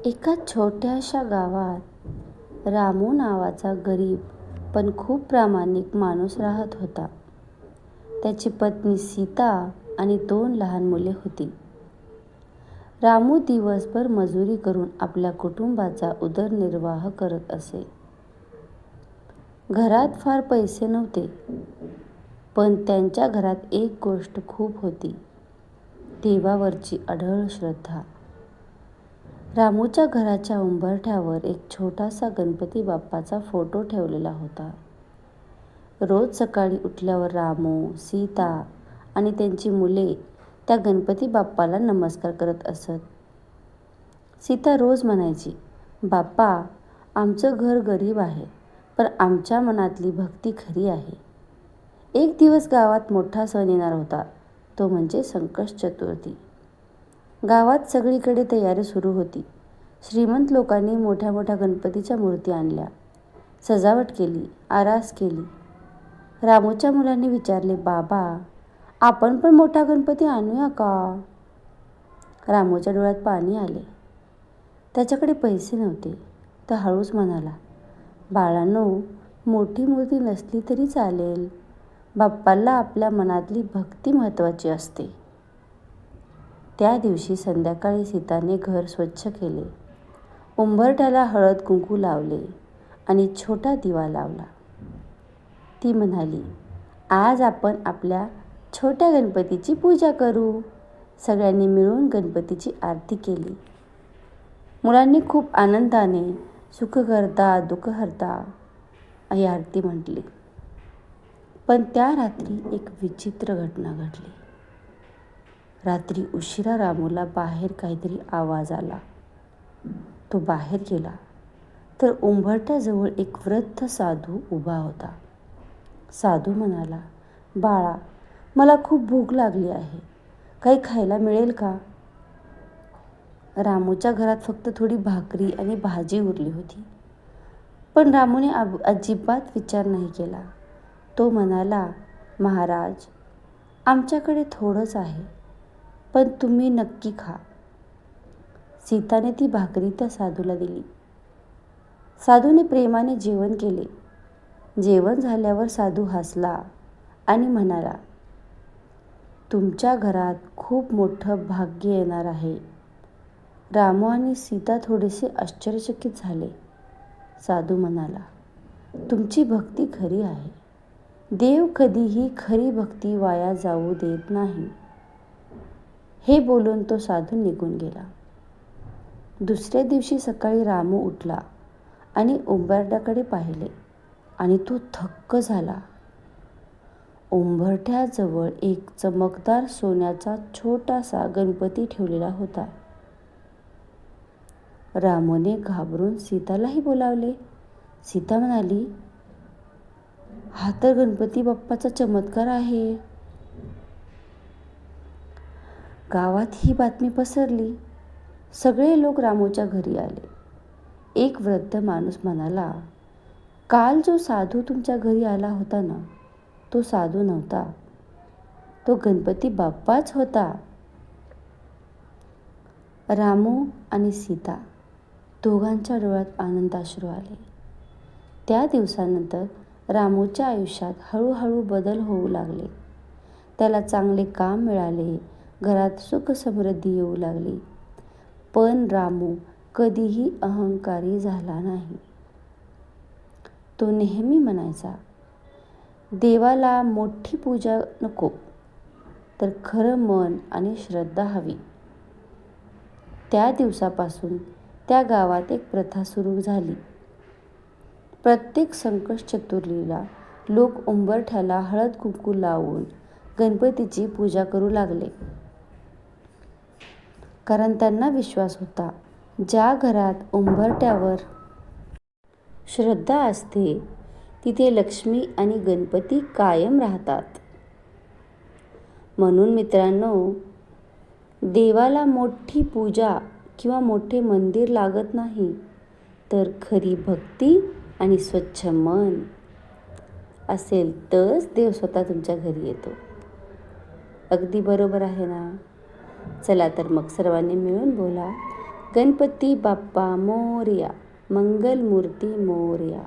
एका छोट्याशा गावात रामू नावाचा गरीब पण खूप प्रामाणिक माणूस राहत होता. त्याची पत्नी सीता आणि 2 लहान मुले होती. रामू दिवसभर मजुरी करून आपल्या कुटुंबाचा उदरनिर्वाह करत असे. घरात फार पैसे नव्हते, पण त्यांच्या घरात एक गोष्ट खूप होती, देवावरची अढळ श्रद्धा. रामूच्या घराच्या उंबरठ्यावर एक छोटासा गणपती बाप्पाचा फोटो ठेवलेला होता. रोज सकाळी उठल्यावर रामू, सीता आणि त्यांची मुले त्या गणपती बाप्पाला नमस्कार करत असत. सीता रोज म्हणायची, "बाप्पा, आमचं घर गरीब आहे, पण आमच्या मनातली भक्ती खरी आहे." एक दिवस गावात मोठा सण येणार होता, तो म्हणजे संकष्ट चतुर्थी. गावात सगळीकडे तयारी सुरू होती. श्रीमंत लोकांनी मोठ्या मोठ्या गणपतीच्या मूर्ती आणल्या, सजावट केली, आरास केली. रामूच्या मुलांनी विचारले, "बाबा, आपण पण मोठा गणपती आणूया का?" रामूच्या डोळ्यात पाणी आले. त्याच्याकडे पैसे नव्हते. तो हळूच म्हणाला, "बाळांनो, मोठी मूर्ती नसली तरी चालेल. बाप्पाला आपल्या मनातली भक्ती महत्त्वाची असते." त्या दिवशी संध्याकाळी सीताने घर स्वच्छ केले, उंबरठ्याला हळद कुंकू लावले आणि छोटा दिवा लावला. ती म्हणाली, "आज आपण आपल्या छोट्या गणपतीची पूजा करू." सगळ्यांनी मिळून गणपतीची आरती केली. मुलांनी खूप आनंदाने "सुख करता दुःख हरता" ही आरती म्हटली. पण त्या रात्री एक विचित्र घटना घडली. रात्री उशिरा रामूला बाहेर काहीतरी आवाज आला. तो बाहेर गेला तर उंबरठ्याजवळ एक वृद्ध साधू उभा होता. साधू म्हणाला, "बाळा, मला खूप भूक लागली आहे. काही खायला मिळेल का?" रामूच्या घरात फक्त थोडी भाकरी आणि भाजी उरली होती. पण रामूने अजिबात विचार नाही केला. तो म्हणाला, "महाराज, आमच्याकडे थोडंच आहे, पण तुम्ही नक्की खा." सीताने ती भाकरी त्या साधूला दिली. साधूने प्रेमाने जेवण केले. जेवण झाल्यावर साधू हसला आणि म्हणाला, "तुमच्या घरात खूप मोठं भाग्य येणार आहे." रामू आणि सीता थोडेसे आश्चर्यचकित झाले. साधू म्हणाला, "तुमची भक्ती खरी आहे. देव कधीही खरी भक्ती वाया जाऊ देत नाही." हे बोलून तो साधू निघून गेला. दुसऱ्या दिवशी सकाळी रामू उठला आणि उंबरठ्याकडे पाहिले आणि तो थक्क झाला. उंबरठ्याजवळ एक चमकदार सोन्याचा छोटासा गणपती ठेवलेला होता. रामूने घाबरून सीतालाही बोलावले. सीता म्हणाली, "हा तर गणपती बाप्पाचा चमत्कार आहे." गावात ही बातमी पसरली. सगळे लोक रामूच्या घरी आले. एक वृद्ध माणूस म्हणाला, "काल जो साधू तुमच्या घरी आला होता ना, तो साधू नव्हता, तो गणपती बाप्पाच होता." रामू आणि सीता दोघांच्या डोळ्यात आनंदाश्रू आले. त्या दिवसानंतर रामूच्या आयुष्यात हळूहळू बदल होऊ लागले. त्याला चांगले काम मिळाले, घरात सुख समृद्धी येऊ लागली. पण रामू कधीही अहंकारी झाला नाही. तो नेहमी म्हणायचा, "देवाला मोठी पूजा नको, तर खरं मन आणि श्रद्धा हवी." त्या दिवसापासून त्या गावात एक प्रथा सुरू झाली. प्रत्येक संकष्ट चतुर्थीला लोक उंबरठ्याला हळद कुंकू लावून गणपतीची पूजा करू लागले. कारण त्यांना विश्वास होता, ज्या घरात उंबरठ्यावर श्रद्धा असते, तिथे लक्ष्मी आणि गणपती कायम राहतात. म्हणून मित्रांनो, देवाला मोठी पूजा किंवा मोठे मंदिर लागत नाही, तर खरी भक्ती आणि स्वच्छ मन असेल तरच देव स्वतः तुमच्या घरी येतो. अगदी बरोबर आहे ना? चला तर मग सर्वांनी मिळून बोला, गणपती बाप्पा मोरया, मंगलमूर्ती मोरया.